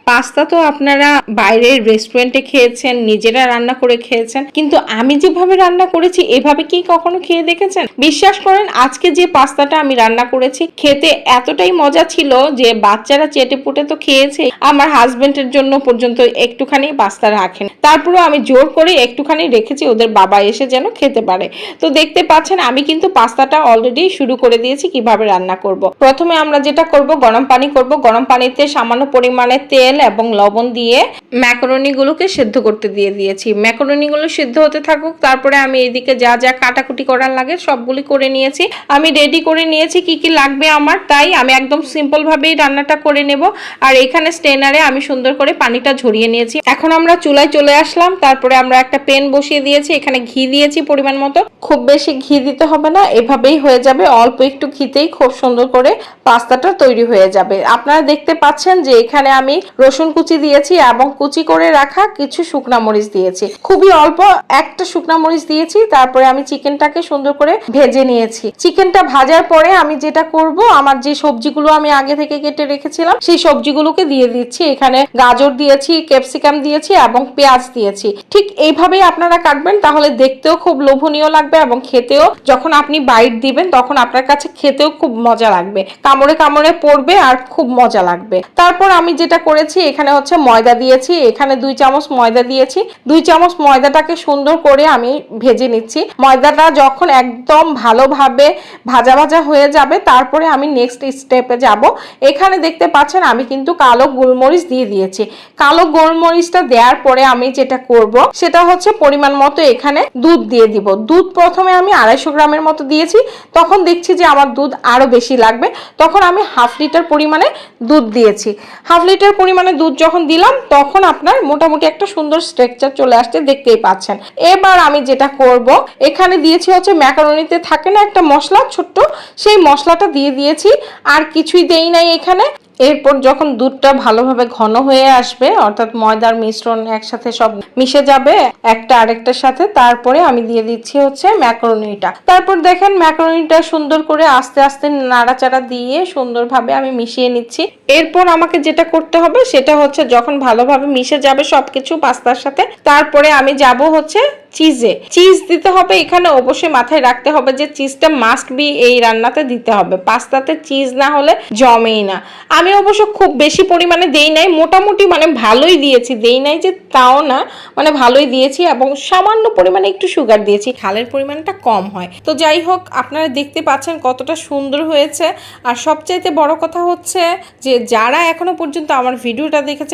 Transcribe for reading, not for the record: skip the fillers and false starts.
Pasta তো আপনারা বাইরের রেস্টুরেন্টে খেয়েছেন, নিজেরা রান্না করে খেয়েছেন, কিন্তু আমি যেভাবে রান্না করেছি এভাবে কি কখনো খেয়ে দেখেছেন? বিশ্বাস করেন, আজকে যে পাস্তাটা আমি রান্না করেছি খেতে এতটাই মজা ছিল যে বাচ্চারা চেটে পুটে তো খেয়েছে, আমার হাজবেন্ডের জন্য পর্যন্ত একটুখানি পাস্তা রাখেন, তারপরেও আমি জোর করে একটুখানি রেখেছি ওদের বাবা এসে যেন খেতে পারে। তো দেখতে পাচ্ছেন আমি কিন্তু পাস্তাটা অলরেডি শুরু করে দিয়েছি কিভাবে রান্না করব। প্রথমে আমরা যেটা করব, গরম পানি করব। গরম পানিতে সামান্য পরিমাণে তেল এবং লবণ দিয়ে ম্যাকারনি গুলোকে সেদ্ধ করতে দিয়ে দিয়েছি। ম্যাকারনি গুলো সিদ্ধ হতে থাকুক, তারপরে আমি এদিকে যা যা কাটাকুটি করার লাগে সবগুলি করে নিয়েছি। আমি রেডি করে নিয়েছি কি কি লাগবে আমার, তাই আমি একদম সিম্পল ভাবেই রান্নাটা করে নেব। আর এখানে স্টেনারে আমি সুন্দর করে পানিটা ঝরিয়ে নিয়েছি। এখন আমরা চুলায় চলে আসলাম, তারপরে আমরা একটা প্যান বসিয়ে দিয়েছি, এখানে ঘি দিয়েছি পরিমাণ মতো। খুব বেশি ঘি দিতে হবে না, এভাবেই হয়ে যাবে, অল্প একটু ঘিতেই খুব সুন্দর করে পাস্তাটা তৈরি হয়ে যাবে। আপনারা দেখতে পাচ্ছেন যে এখানে আমি রসুন কুচি দিয়েছি এবং কুচি করে রাখা কিছু শুকনা মরিচ দিয়েছি, খুবই অল্প একটা শুকনা মরিচ দিয়েছি। তারপরে আমি চিকেনটাকে সুন্দর করে ভেজে নিয়েছি। চিকেনটা ভাজার পরে আমি যেটা করব, আমার যে সবজিগুলো আমি আগে থেকে কেটে রেখেছিলাম সেই সবজিগুলোকে দিয়ে দিচ্ছি। এখানে গাজর দিয়েছি, ক্যাপসিকাম দিয়েছি এবং পেঁয়াজ দিয়েছি। ঠিক এইভাবেই আপনারা কাটবেন, তাহলে দেখতেও খুব লোভনীয় লাগবে এবং খেতেও যখন আপনি বাইট দিবেন তখন আপনার কাছে খেতেও খুব মজা লাগবে, কামড়ে কামড়ে পড়বে আর খুব মজা লাগবে। তারপর আমি যেটা করেছি, এখানে হচ্ছে ময়দা দিয়েছি, এখানে 2 চামচ ময়দা দিয়েছি। 2 চামচ ময়দাটাকে সুন্দর করে আমি ভেজে নিচ্ছি। ময়দাটা যখন একদম ভালোভাবে ভাজা ভাজা হয়ে যাবে তারপরে আমি নেক্সট স্টেপে যাব। এখানে দেখতে পাচ্ছেন আমি কিন্তু কালো গোলমরিচ দিয়ে দিয়েছি। কালো গোলমরিচটা দেওয়ার পরে আমি যেটা করব সেটা হচ্ছে পরিমাণ মতো এখানে দুধ দিয়ে দিব। দুধ প্রথমে আমি 250 গ্রামের মতো দিয়েছি, তখন দেখছি যে আমার দুধ আরো বেশি লাগবে, তখন আমি হাফ লিটার পরিমাণে দুধ দিয়েছি। হাফ লিটার পরিমাণে দুধ যখন দিলাম তখন আপনার মোটামুটি একটা সুন্দর স্ট্রাকচার চলে আসছে, দেখতেই পাচ্ছেন। এবার আমি যেটা করব, এখানে দিয়েছি হচ্ছে ম্যাকারনিতে থাকে না একটা মশলা ছোট্ট, সেই মশলাটা দিয়ে দিয়েছি, আর কিছুই দেই নাই এখানে। এরপর যখন দুধটা ভালোভাবে ঘন হয়ে আসবে, অর্থাৎ ময়দার মিশ্রণ একসাথে সব মিশে যাবে একটা আরেকটার সাথে, তারপরে আমি দিয়ে দিচ্ছি হচ্ছে ম্যাকারনিটা। তারপর দেখেন ম্যাকারনিটা সুন্দর করে আস্তে আস্তে নাড়াচাড়া দিয়ে সুন্দরভাবে আমি মিশিয়ে নিচ্ছি। এরপর আমাকে যেটা করতে হবে সেটা হচ্ছে যখন ভালোভাবে মিশে যাবে সবকিছু পাস্তার সাথে, তারপরে আমি যাব হচ্ছে চিজে। চিজ দিতে হবে, এখানে অবশ্যই মাথায় রাখতে হবে যে চিজটা মাস্ট বি এই রান্নাতে দিতে হবে, পাস্তাতে চিজ না হলে জমেই না। আমি অবশ্য খুব বেশি পরিমাণে দেই নাই, মোটামুটি মানে ভালোই দিয়েছি, দেই নাই যে তাও না, মানে ভালোই দিয়েছি এবং সামান্য পরিমাণে একটু সুগার দিয়েছি, খালের পরিমাণটা কম হয়। তো যাই হোক, আপনারা দেখতে পাচ্ছেন কতটা সুন্দর হয়েছে। আর সবচাইতে বড় কথা হচ্ছে যে যারা এখনো পর্যন্ত আমার ভিডিওটা দেখেছে